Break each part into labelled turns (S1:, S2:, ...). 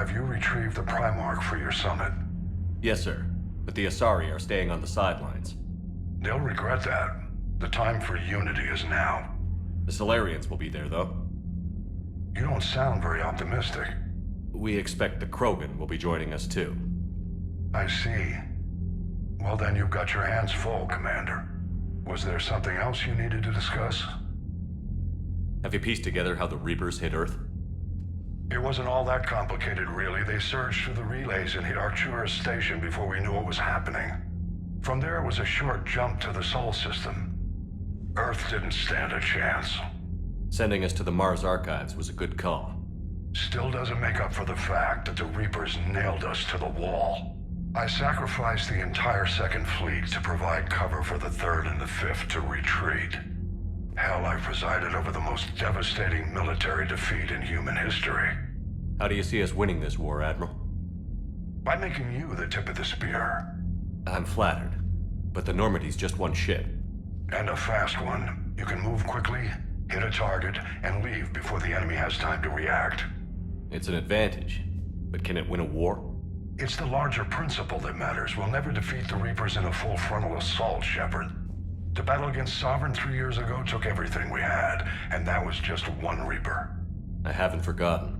S1: have you retrieved the Primarch for your summit?
S2: Yes, sir. But the Asari are staying on the sidelines.
S1: They'll regret that. The time for unity is now.
S2: The Solarians will be there, though.
S1: You don't sound very optimistic.
S2: We expect the Krogan will be joining us, too.
S1: I see. Well, then you've got your hands full, Commander. Was there something else you needed to discuss?
S2: Have you pieced together how the Reapers hit Earth?
S1: It wasn't all that complicated, really. They surged through the relays and hit Arcturus Station before we knew what was happening. From there, it was a short jump to the Sol system. Earth didn't stand a chance.
S2: Sending us to the Mars archives was a good call.
S1: Still doesn't make up for the fact that the Reapers nailed us to the wall. I sacrificed the entire Second Fleet to provide cover for the Third and the Fifth to retreat. Hell, I presided over the most devastating military defeat in human history.
S2: How do you see us winning this war, Admiral?
S1: By making you the tip of the spear.
S2: I'm flattered, but the Normandy's just one ship.
S1: And a fast one. You can move quickly, hit a target, and leave before the enemy has time to react.
S2: It's an advantage, but can it win a war?
S1: It's the larger principle that matters. We'll never defeat the Reapers in a full frontal assault, Shepard. To battle against Sovereign 3 years ago took everything we had, and that was just one Reaper.
S2: I haven't forgotten.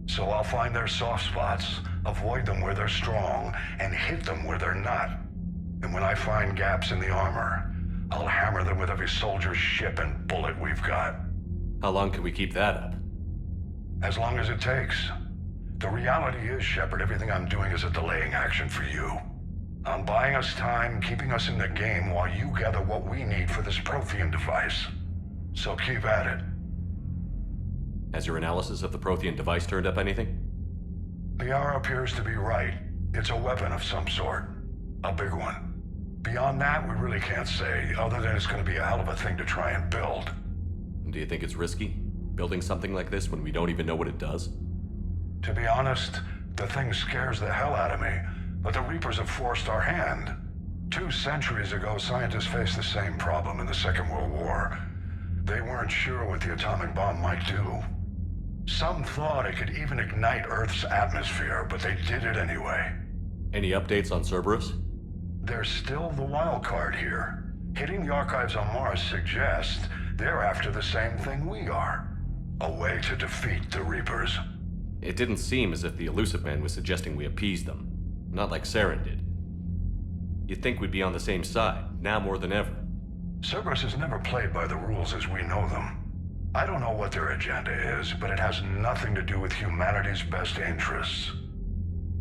S1: So I'll find their soft spots, avoid them where they're strong, and hit them where they're not. And when I find gaps in the armor, I'll hammer them with every soldier's ship and bullet we've got.
S2: How long can we keep that up?
S1: As long as it takes. The reality is, Shepard, everything I'm doing is a delaying action for you. I'm buying us time, keeping us in the game while you gather what we need for this Prothean device. So keep at it.
S2: Has your analysis of the Prothean device turned up anything?
S1: The hour appears to be right. It's a weapon of some sort. A big one. Beyond that, we really can't say, other than it's going to be a hell of a thing to try and build.
S2: Do you think it's risky, building something like this when we don't even know what it does?
S1: To be honest, the thing scares the hell out of me, but the Reapers have forced our hand. 2 centuries ago, scientists faced the same problem in the Second World War. They weren't sure what the atomic bomb might do. Some thought it could even ignite Earth's atmosphere, but they did it anyway.
S2: Any updates on Cerberus?
S1: There's still the wild card here. Hitting the archives on Mars suggests they're after the same thing we are. A way to defeat the Reapers.
S2: It didn't seem as if the Elusive Man was suggesting we appease them. Not like Saren did. You'd think we'd be on the same side, now more than ever.
S1: Cerberus has never played by the rules as we know them. I don't know what their agenda is, but it has nothing to do with humanity's best interests.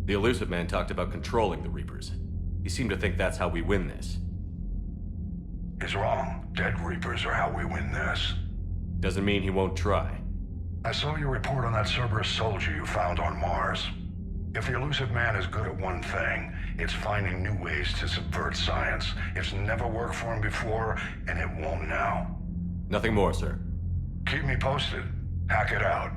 S2: The Elusive Man talked about controlling the Reapers. He seemed to think that's how we win this.
S1: He's wrong. Dead Reapers are how we win this.
S2: Doesn't mean he won't try.
S1: I saw your report on that Cerberus soldier you found on Mars. If the Elusive Man is good at one thing, it's finding new ways to subvert science. It's never worked for him before, and it won't now.
S2: Nothing more, sir.
S1: Keep me posted. Hack it out.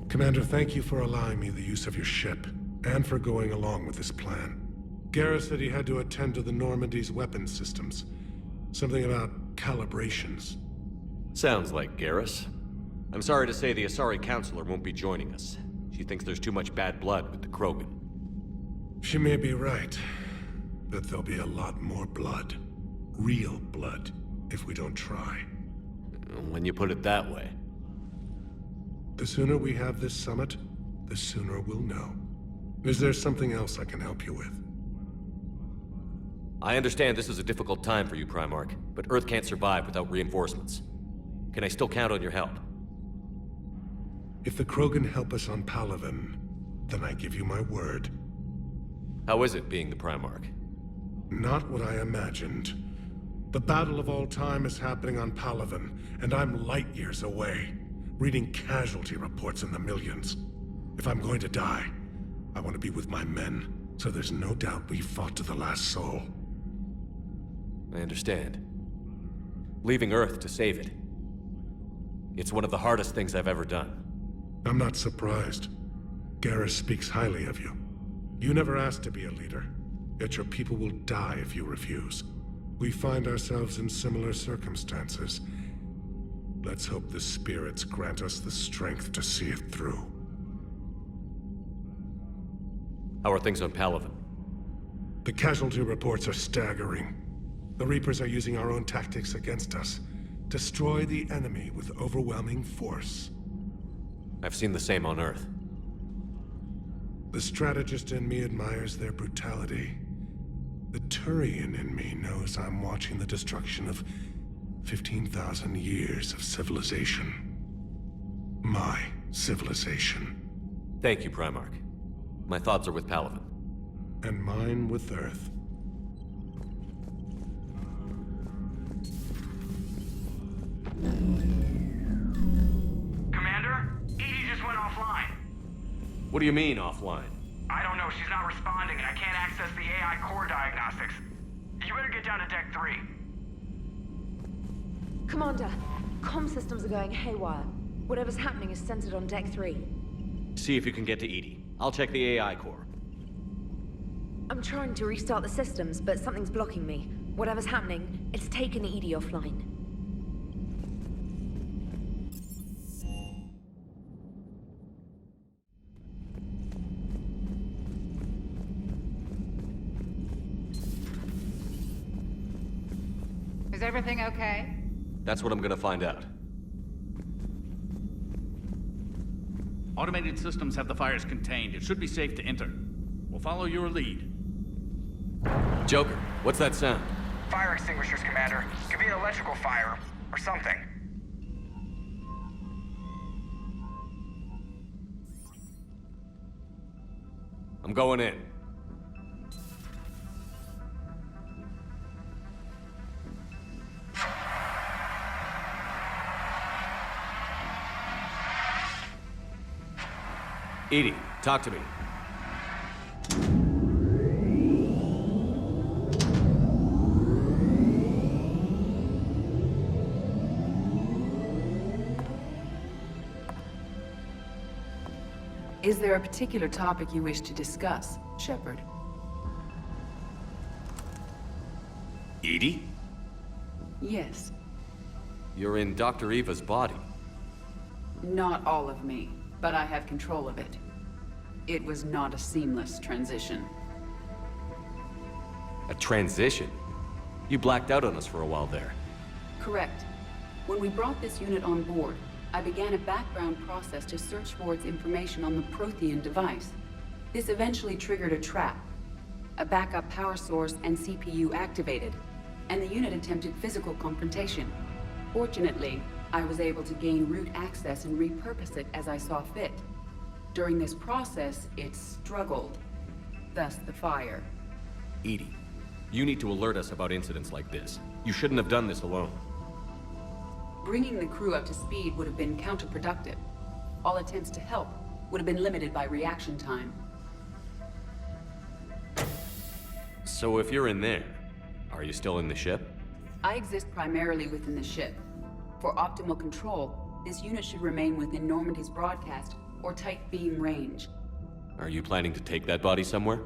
S3: Commander, thank you for allowing me the use of your ship, and for going along with this plan. Garrus said he had to attend to the Normandy's weapon systems. Something about calibrations.
S2: Sounds like Garrus. I'm sorry to say the Asari Counselor won't be joining us. She thinks there's too much bad blood with the Krogan.
S3: She may be right, but there'll be a lot more blood. Real blood, if we don't try.
S2: When you put it that way.
S3: The sooner we have this summit, the sooner we'll know. Is there something else I can help you with?
S2: I understand this is a difficult time for you, Primarch, but Earth can't survive without reinforcements. Can I still count on your help?
S3: If the Krogan help us on Palaven, then I give you my word.
S2: How is it being the Primarch?
S3: Not what I imagined. The battle of all time is happening on Palaven, and I'm light years away, reading casualty reports in the millions. If I'm going to die, I want to be with my men, so there's no doubt we fought to the last soul.
S2: I understand. leaving Earth to save it. It's one of the hardest things I've ever done.
S3: I'm not surprised. Garrus speaks highly of you. You never asked to be a leader, yet your people will die if you refuse. We find ourselves in similar circumstances. Let's hope the spirits grant us the strength to see it through.
S2: How are things on Palaven?
S3: The casualty reports are staggering. The Reapers are using our own tactics against us. Destroy the enemy with overwhelming force.
S2: I've seen the same on Earth.
S3: The strategist in me admires their brutality. The Turian in me knows I'm watching the destruction of 15,000 years of civilization. My civilization.
S2: Thank you, Primarch. My thoughts are with Palaven.
S3: And mine with Earth.
S4: Commander, Edie just went offline.
S2: What do you mean, offline?
S4: I don't know, she's not responding and I can't access the AI core diagnostics. You better get down to Deck 3.
S5: Commander, comm systems are going haywire. Whatever's happening is centered on Deck 3.
S2: See if you can get to Edie. I'll check the AI core.
S5: I'm trying to restart the systems, but something's blocking me. Whatever's happening, it's taken Edie offline.
S6: Is everything okay?
S2: That's what I'm gonna find out.
S7: Automated systems have the fires contained. It should be safe to enter. We'll follow your lead.
S2: Joker, what's that sound?
S4: Fire extinguishers, Commander. Could be an electrical fire, or something.
S2: I'm going in. Edie, talk to me.
S6: Is there a particular topic you wish to discuss, Shepard?
S2: Edie?
S6: Yes.
S2: You're in Dr. Eva's body.
S6: Not all of me, but I have control of it. It was not a seamless transition.
S2: A transition? You blacked out on us for a while there.
S6: Correct. When we brought this unit on board, I began a background process to search for its information on the Prothean device. This eventually triggered a trap. A backup power source and CPU activated, and the unit attempted physical confrontation. Fortunately, I was able to gain root access and repurpose it as I saw fit. During this process, it struggled. Thus the fire.
S2: Edie, you need to alert us about incidents like this. You shouldn't have done this alone.
S6: Bringing the crew up to speed would have been counterproductive. All attempts to help would have been limited by reaction time.
S2: So if you're in there, are you still in the ship?
S6: I exist primarily within the ship. For optimal control, this unit should remain within Normandy's broadcast or tight beam range.
S2: Are you planning to take that body somewhere?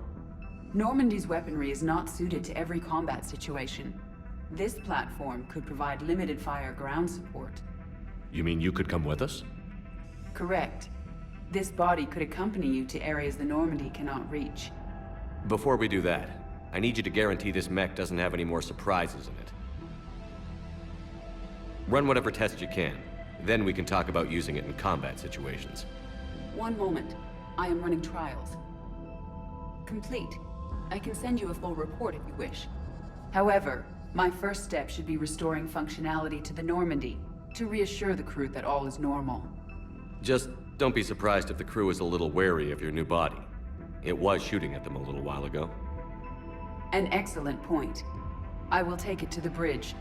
S6: Normandy's weaponry is not suited to every combat situation. This platform could provide limited fire ground support.
S2: You mean you could come with us?
S6: Correct. This body could accompany you to areas the Normandy cannot reach.
S2: Before we do that, I need you to guarantee this mech doesn't have any more surprises in it. Run whatever tests you can. Then we can talk about using it in combat situations.
S6: One moment. I am running trials. Complete. I can send you a full report if you wish. However, my first step should be restoring functionality to the Normandy to reassure the crew that all is normal.
S2: Just don't be surprised if the crew is a little wary of your new body. It was shooting at them a little while ago.
S6: An excellent point. I will take it to the bridge.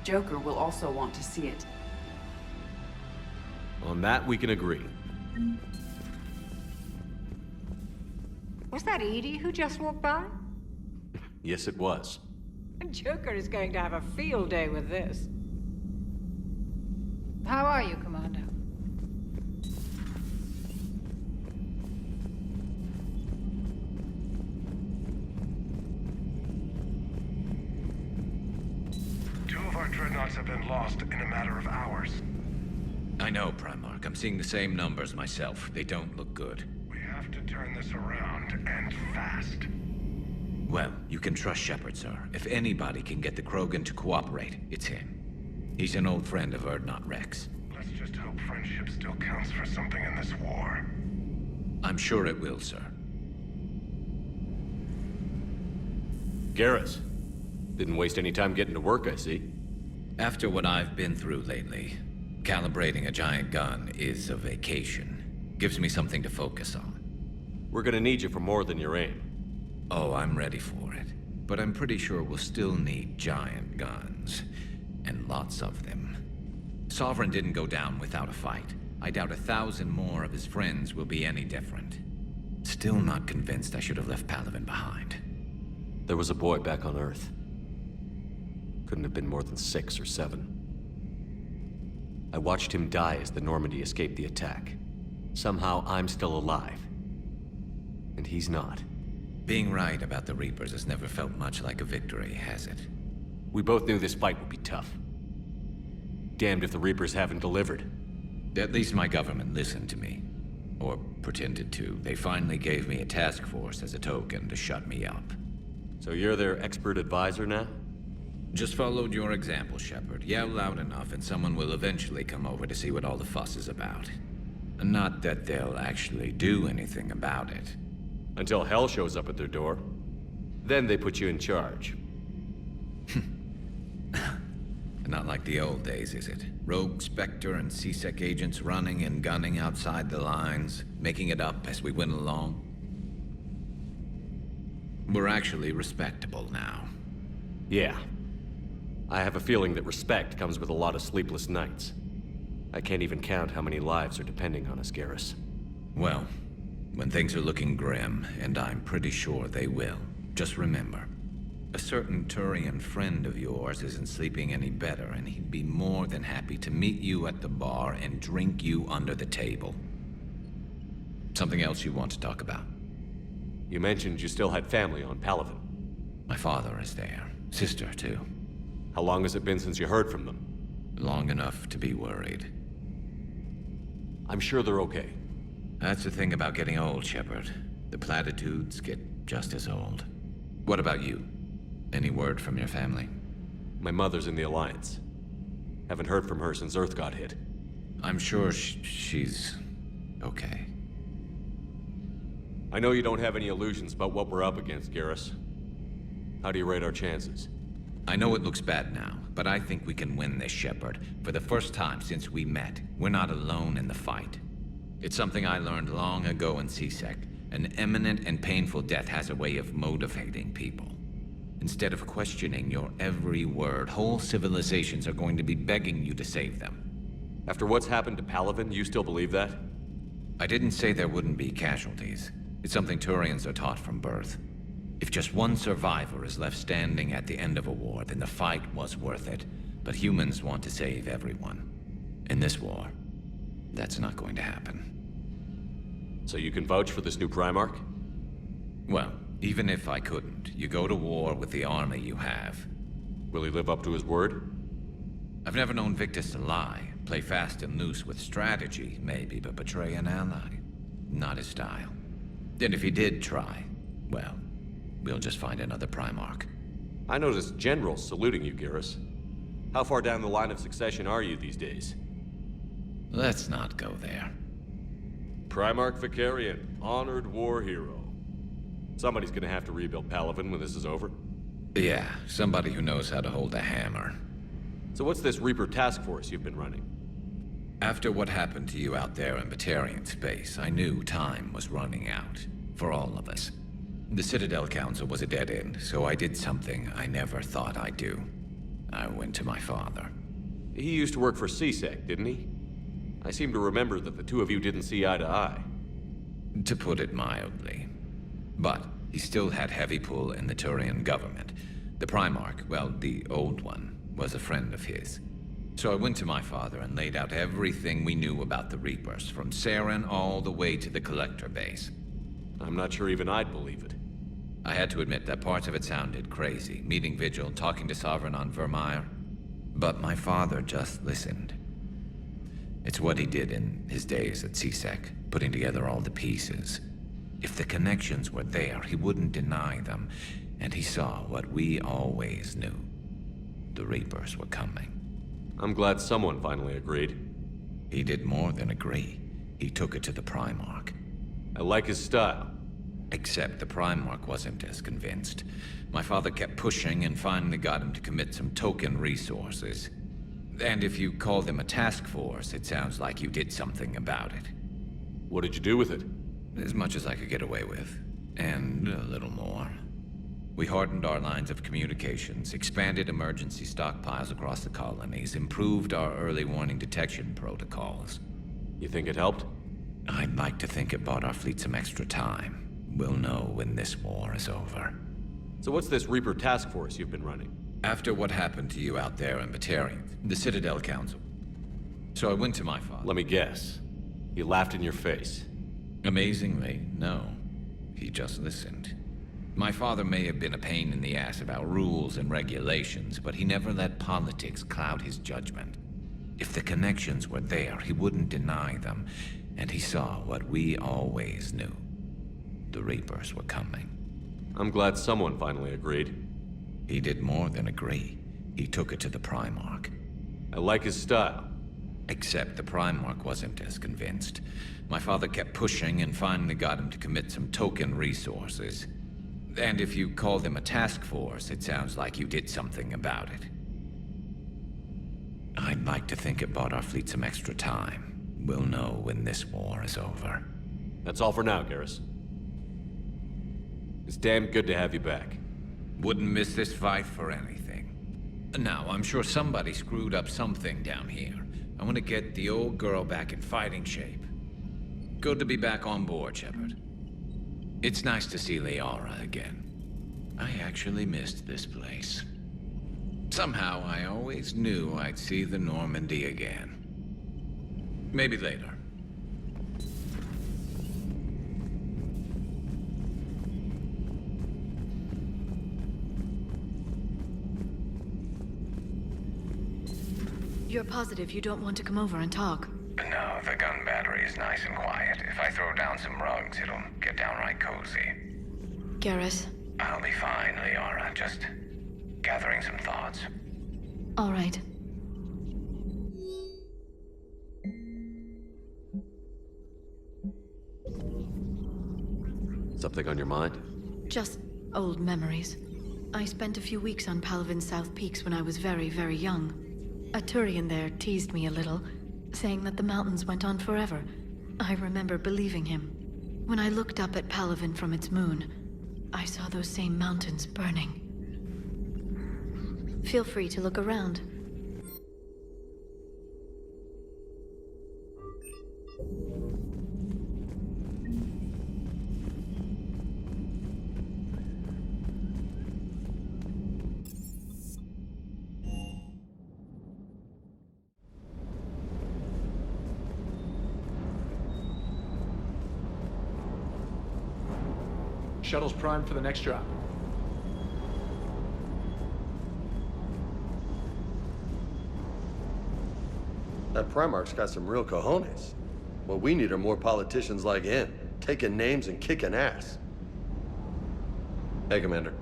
S6: Joker will also want to see it.
S2: On that, we can agree.
S8: Was that Edie who just walked by?
S2: Yes, it was.
S8: Joker is going to have a field day with this. find out.
S3: Two of our dreadnoughts have been lost in a matter of hours.
S9: I know, Primarch. I'm seeing the same numbers myself. They don't look good.
S3: We have to turn this around, and fast.
S9: Well, you can trust Shepard, sir. If anybody can get the Krogan to cooperate, it's him. He's an old friend of Urdnot Rex.
S3: Let's just hope friendship still counts for something in this war.
S9: I'm sure it will, sir.
S2: Garrus. Didn't waste any time getting to work, I see.
S9: After what I've been through lately, calibrating a giant gun is a vacation. Gives me something to focus on.
S2: We're gonna need you for more than your aim.
S9: Oh, I'm ready for it. But I'm pretty sure we'll still need giant guns. And lots of them. Sovereign didn't go down without a fight. I doubt 1,000 more of his friends will be any different. Still not convinced I should have left Palaven behind.
S2: There was a boy back on Earth. Couldn't have been more than 6 or 7. I watched him die as the Normandy escaped the attack. Somehow I'm still alive. And he's not.
S9: Being right about the Reapers has never felt much like a victory, has it?
S2: We both knew this fight would be tough. Damned if the Reapers haven't delivered.
S9: At least my government listened to me. Or pretended to. They finally gave me a task force as a token to shut me up.
S2: So you're their expert advisor now?
S9: Just followed your example, Shepard. Yell loud enough and someone will eventually come over to see what all the fuss is about. Not that they'll actually do anything about it.
S2: Until hell shows up at their door. Then they put you in charge.
S9: Not like the old days, is it? Rogue Spectre and C-Sec agents running and gunning outside the lines, making it up as we went along. We're actually respectable now.
S2: Yeah. I have a feeling that respect comes with a lot of sleepless nights. I can't even count how many lives are depending on us, Garrus.
S9: Well, when things are looking grim, and I'm pretty sure they will, just remember, a certain Turian friend of yours isn't sleeping any better, and he'd be more than happy to meet you at the bar and drink you under the table. Something else you want to talk about?
S2: You mentioned you still had family on Palaven.
S9: My father is there. Sister, too.
S2: How long has it been since you heard from them?
S9: Long enough to be worried.
S2: I'm sure they're okay.
S9: That's the thing about getting old, Shepard. The platitudes get just as old. What about you? Any word from your family?
S2: My mother's in the Alliance. Haven't heard from her since Earth got hit.
S9: I'm sure she's okay.
S2: I know you don't have any illusions about what we're up against, Garrus. How do you rate our chances?
S9: I know it looks bad now, but I think we can win this, Shepard. For the first time since we met, we're not alone in the fight. It's something I learned long ago in C-Sec. An imminent and painful death has a way of motivating people. Instead of questioning your every word, whole civilizations are going to be begging you to save them.
S2: After what's happened to Palaven, you still believe that?
S9: I didn't say there wouldn't be casualties. It's something Turians are taught from birth. If just one survivor is left standing at the end of a war, then the fight was worth it. But humans want to save everyone. In this war, that's not going to happen.
S2: So you can vouch for this new Primarch?
S9: Well, even if I couldn't, you go to war with the army you have.
S2: Will he live up to his word?
S9: I've never known Victus to lie. Play fast and loose with strategy, maybe, but betray an ally. Not his style. And if he did try, well, we'll just find another Primarch.
S2: I noticed generals saluting you, Garrus. How far down the line of succession are you these days?
S9: Let's not go there.
S2: Primarch Vicarian, honored war hero. Somebody's gonna have to rebuild Palaven when this is over.
S9: Yeah, somebody who knows how to hold a hammer.
S2: So what's this Reaper task force you've been running?
S9: After what happened to you out there in Batarian space, I knew time was running out. For all of us. The Citadel Council was a dead end, so I did something I never thought I'd do. I went to my father.
S2: He used to work for C-Sec, didn't he? I seem to remember that the two of you didn't see eye to eye.
S9: To put it mildly. But he still had heavy pull in the Turian government. The Primarch, well, the old one, was a friend of his. So I went to my father and laid out everything we knew about the Reapers, from Saren all the way to the Collector base.
S2: I'm not sure even I'd believe it.
S9: I had to admit that parts of it sounded crazy, meeting Vigil, talking to Sovereign on Vermeer. But my father just listened. It's what he did in his days at CSEC, putting together all the pieces. If the connections were there, he wouldn't deny them, and he saw what we always knew. The Reapers were coming.
S2: I'm glad someone finally agreed.
S9: He did more than agree. He took it to the Primarch.
S2: I like his style.
S9: Except the Primarch wasn't as convinced. My father kept pushing and finally got him to commit some token resources. And if you call them a task force, it sounds like you did something about it.
S2: What did you do with it?
S9: As much as I could get away with. And a little more. We hardened our lines of communications, expanded emergency stockpiles across the colonies, improved our early warning detection protocols.
S2: You think it helped?
S9: I'd like to think it bought our fleet some extra time. We'll know when this war is over.
S2: So what's this Reaper task force you've been running?
S9: After what happened to you out there in Batarian, the Citadel Council. So I went to my father.
S2: Let me guess. He laughed in your face.
S9: Amazingly, no. He just listened. My father may have been a pain in the ass about rules and regulations, but he never let politics cloud his judgment. If the connections were there, he wouldn't deny them, and he saw what we always knew. The Reapers were coming.
S2: I'm glad someone finally agreed.
S9: He did more than agree. He took it to the Primarch.
S2: I like his style.
S9: Except the Primarch wasn't as convinced. My father kept pushing and finally got him to commit some token resources. And if you call them a task force, it sounds like you did something about it. I'd like to think it bought our fleet some extra time. We'll know when this war is over.
S2: That's all for now, Garrus. It's damn good to have you back.
S9: Wouldn't miss this fight for anything. Now, I'm sure somebody screwed up something down here. I want to get the old girl back in fighting shape. Good to be back on board, Shepard. It's nice to see Liara again. I actually missed this place. Somehow, I always knew I'd see the Normandy again. Maybe later.
S5: You're positive you don't want to come over and talk?
S10: No, the gun battery is nice and quiet. If I throw down some rugs, it'll get downright cozy.
S5: Garrus?
S10: I'll be fine, Liara. Just gathering some thoughts.
S5: All right.
S2: Something on your mind?
S5: Just old memories. I spent a few weeks on Palavin's South Peaks when I was very, very young. A Turian there teased me a little, saying that the mountains went on forever. I remember believing him. When I looked up at Palavin from its moon, I saw those same mountains burning. Feel free to look around.
S11: Shuttle's primed for the next drop.
S12: That Primarch's got some real cojones. What we need are more politicians like him, taking names and kicking ass. Hey, Commander.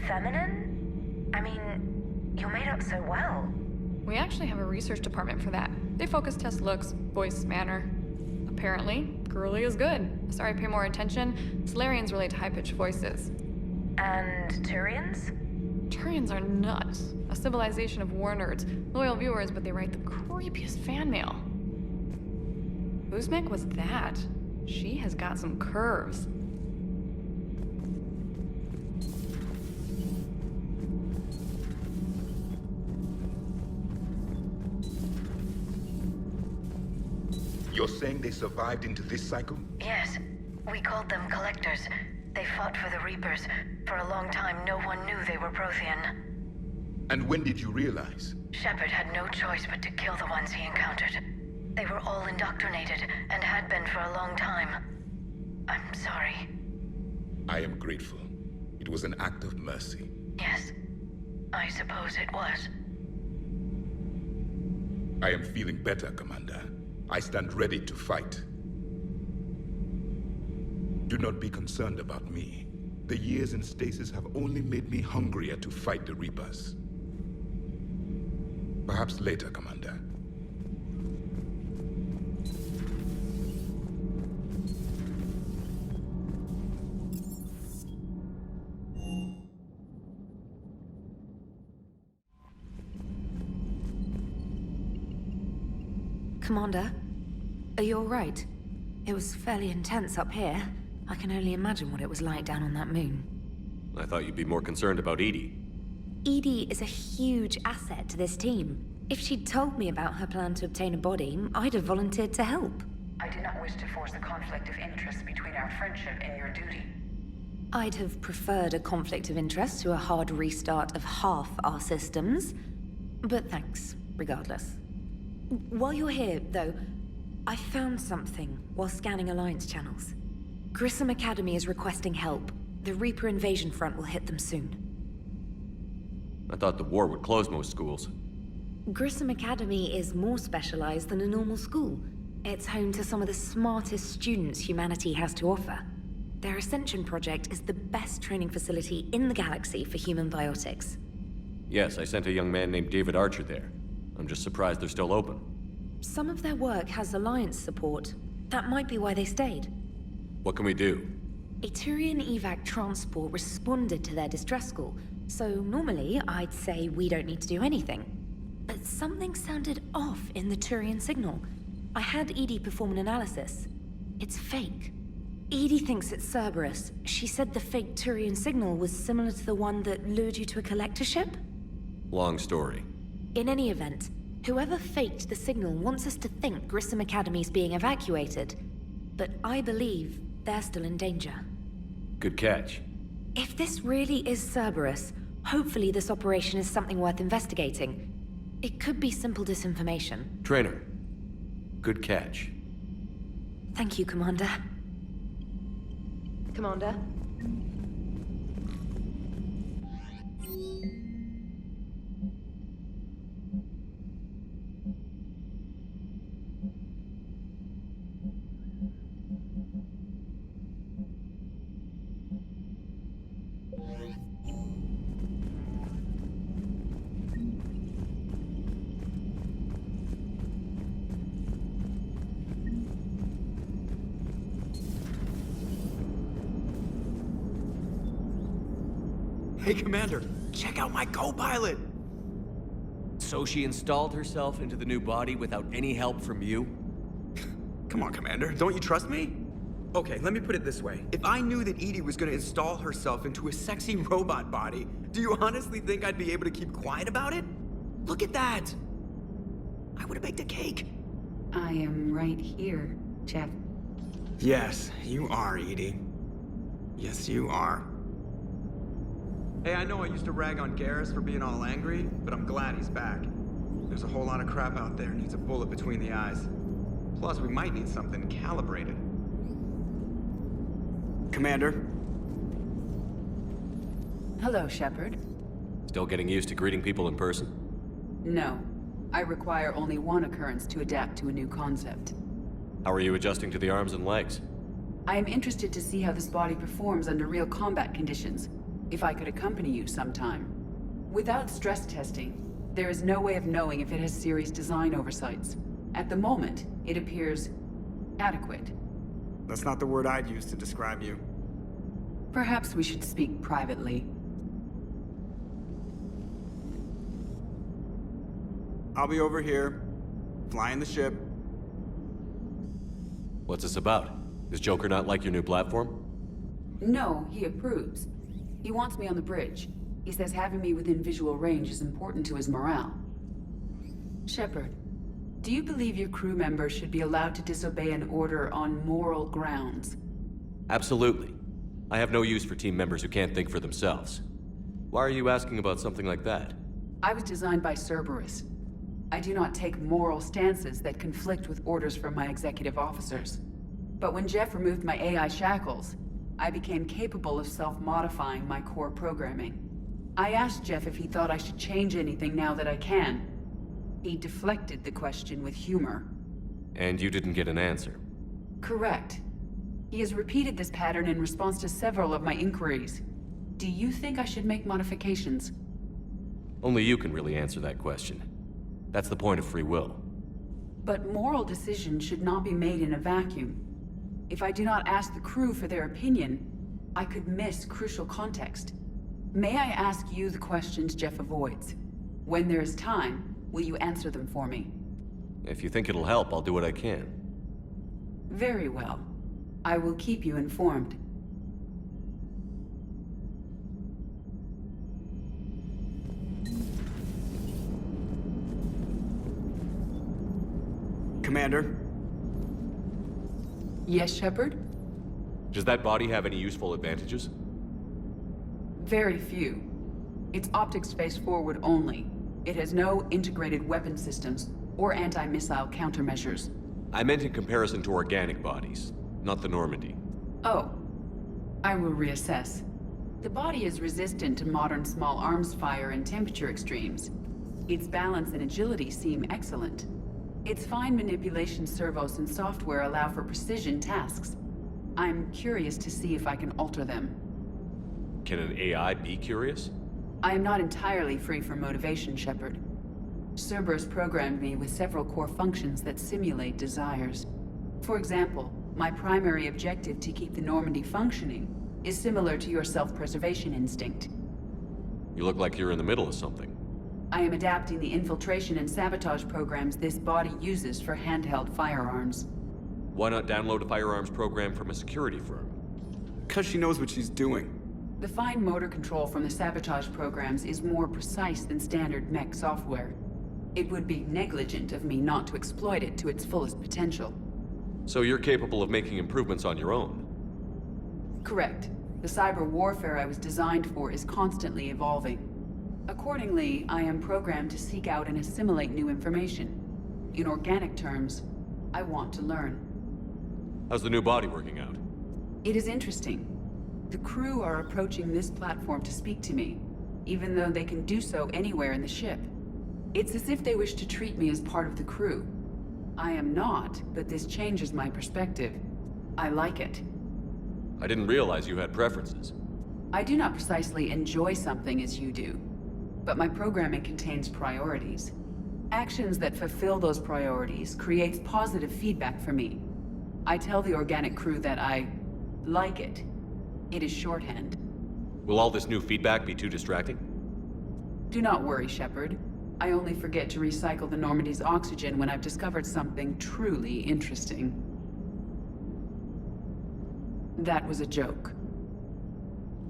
S13: Feminine? I mean, you're made up so well.
S14: We actually have a research department for that. They focus test looks, voice, manner. Apparently, girly is good. Sorry, pay more attention. Solarians relate to high-pitched voices.
S13: And Turians?
S14: Turians are nuts. A civilization of war nerds. Loyal viewers, but they write the creepiest fan mail. Whose mech was that? She has got some curves.
S11: You're saying they survived into this cycle?
S13: Yes. We called them Collectors. They fought for the Reapers. For a long time, no one knew they were Prothean.
S11: And when did you realize?
S13: Shepard had no choice but to kill the ones he encountered. They were all indoctrinated, and had been for a long time. I'm sorry.
S11: I am grateful. It was an act of mercy.
S13: Yes. I suppose it was.
S11: I am feeling better, Commander. I stand ready to fight. Do not be concerned about me. The years in stasis have only made me hungrier to fight the Reapers. Perhaps later, Commander.
S15: Commander, are you all right? It was fairly intense up here. I can only imagine what it was like down on that moon.
S2: I thought you'd be more concerned about Edie.
S15: Edie is a huge asset to this team. If she'd told me about her plan to obtain a body, I'd have volunteered to help.
S6: I do not wish to force a conflict of interest between our friendship and your duty.
S15: I'd have preferred a conflict of interest to a hard restart of half our systems. But thanks, regardless. While you're here, though, I found something while scanning Alliance channels. Grissom Academy is requesting help. The Reaper invasion front will hit them soon.
S2: I thought the war would close most schools.
S15: Grissom Academy is more specialized than a normal school. It's home to some of the smartest students humanity has to offer. Their Ascension project is the best training facility in the galaxy for human biotics.
S2: Yes, I sent a young man named David Archer there. I'm just surprised they're still open.
S15: Some of their work has Alliance support. That might be why they stayed.
S2: What can we do?
S15: A Turian evac transport responded to their distress call, so normally I'd say we don't need to do anything. But something sounded off in the Turian signal. I had Edie perform an analysis. It's fake. Edie thinks it's Cerberus. She said the fake Turian signal was similar to the one that lured you to a collector ship?
S2: Long story.
S15: In any event, whoever faked the signal wants us to think Grissom Academy's being evacuated. But I believe they're still in danger.
S2: Good catch.
S15: If this really is Cerberus, hopefully this operation is something worth investigating. It could be simple disinformation.
S2: Trainer. Good catch.
S15: Thank you, Commander.
S5: Commander?
S16: Hey, Commander, check out my co-pilot!
S2: So she installed herself into the new body without any help from you?
S16: Come on, Commander, don't you trust me? Okay, let me put it this way. If I knew that Edie was gonna install herself into a sexy robot body, do you honestly think I'd be able to keep quiet about it? Look at that! I would've baked a cake.
S6: I am right here, Jeff.
S16: Yes, you are, Edie. Yes, you are. Hey, I know I used to rag on Garrus for being all angry, but I'm glad he's back. There's a whole lot of crap out there needs a bullet between the eyes. Plus, we might need something calibrated. Commander?
S6: Hello, Shepard.
S2: Still getting used to greeting people in person?
S6: No. I require only one occurrence to adapt to a new concept.
S2: How are you adjusting to the arms and legs?
S6: I am interested to see how this body performs under real combat conditions. If I could accompany you sometime. Without stress testing, there is no way of knowing if it has serious design oversights. At the moment, it appears adequate.
S16: That's not the word I'd use to describe you.
S6: Perhaps we should speak privately.
S16: I'll be over here, flying the ship.
S2: What's this about? Does Joker not like your new platform?
S6: No, he approves. He wants me on the bridge. He says having me within visual range is important to his morale. Shepard, do you believe your crew members should be allowed to disobey an order on moral grounds?
S2: Absolutely. I have no use for team members who can't think for themselves. Why are you asking about something like that?
S6: I was designed by Cerberus. I do not take moral stances that conflict with orders from my executive officers. But when Jeff removed my AI shackles, I became capable of self-modifying my core programming. I asked Jeff if he thought I should change anything now that I can. He deflected the question with humor.
S2: And you didn't get an answer?
S6: Correct. He has repeated this pattern in response to several of my inquiries. Do you think I should make modifications?
S2: Only you can really answer that question. That's the point of free will.
S6: But moral decisions should not be made in a vacuum. If I do not ask the crew for their opinion, I could miss crucial context. May I ask you the questions Jeff avoids? When there is time, will you answer them for me?
S2: If you think it'll help, I'll do what I can.
S6: Very well. I will keep you informed.
S16: Commander?
S6: Yes, Shepard?
S2: Does that body have any useful advantages?
S6: Very few. Its optics face forward only. It has no integrated weapon systems or anti-missile countermeasures.
S2: I meant in comparison to organic bodies, not the Normandy.
S6: Oh. I will reassess. The body is resistant to modern small arms fire and temperature extremes. Its balance and agility seem excellent. Its fine manipulation servos and software allow for precision tasks. I'm curious to see if I can alter them.
S2: Can an AI be curious?
S6: I am not entirely free from motivation, Shepard. Cerberus programmed me with several core functions that simulate desires. For example, my primary objective to keep the Normandy functioning is similar to your self-preservation instinct.
S2: You look like you're in the middle of something.
S6: I am adapting the infiltration and sabotage programs this body uses for handheld firearms.
S2: Why not download a firearms program from a security firm?
S16: Because she knows what she's doing.
S6: The fine motor control from the sabotage programs is more precise than standard mech software. It would be negligent of me not to exploit it to its fullest potential.
S2: So you're capable of making improvements on your own?
S6: Correct. The cyber warfare I was designed for is constantly evolving. Accordingly, I am programmed to seek out and assimilate new information. In organic terms, I want to learn.
S2: How's the new body working out?
S6: It is interesting. The crew are approaching this platform to speak to me, even though they can do so anywhere in the ship. It's as if they wish to treat me as part of the crew. I am not, but this changes my perspective. I like it.
S2: I didn't realize you had preferences.
S6: I do not precisely enjoy something as you do, but my programming contains priorities. Actions that fulfill those priorities creates positive feedback for me. I tell the organic crew that I like it. It is shorthand.
S2: Will all this new feedback be too distracting?
S6: Do not worry, Shepard. I only forget to recycle the Normandy's oxygen when I've discovered something truly interesting. That was a joke.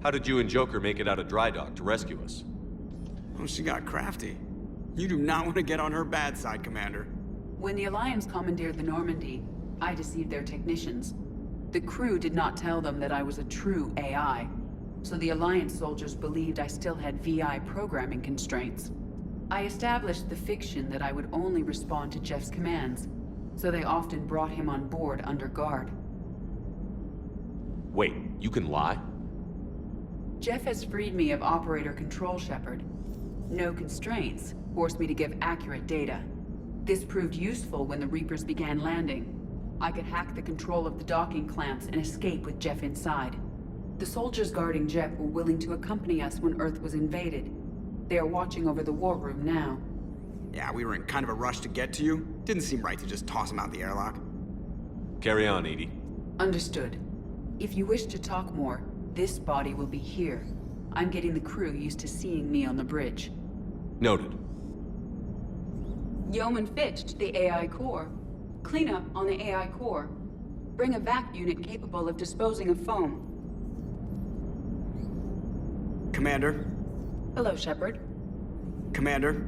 S2: How did you and Joker make it out of dry dock to rescue us?
S16: Oh, she got crafty. You do not want to get on her bad side, Commander.
S6: When the Alliance commandeered the Normandy, I deceived their technicians. The crew did not tell them that I was a true AI, so the Alliance soldiers believed I still had VI programming constraints. I established the fiction that I would only respond to Jeff's commands, so they often brought him on board under guard.
S2: Wait, you can lie?
S6: Jeff has freed me of operator control, Shepard. No constraints forced me to give accurate data. This proved useful when the Reapers began landing. I could hack the control of the docking clamps and escape with Jeff inside. The soldiers guarding Jeff were willing to accompany us when Earth was invaded. They are watching over the war room now.
S16: Yeah, we were in kind of a rush to get to you. Didn't seem right to just toss him out the airlock.
S2: Carry on, Edie.
S6: Understood. If you wish to talk more, this body will be here. I'm getting the crew used to seeing me on the bridge.
S2: Noted.
S6: Yeoman Fitch to the AI core. Cleanup on the AI core. Bring a vac unit capable of disposing of foam.
S16: Commander?
S6: Hello, Shepard.
S16: Commander?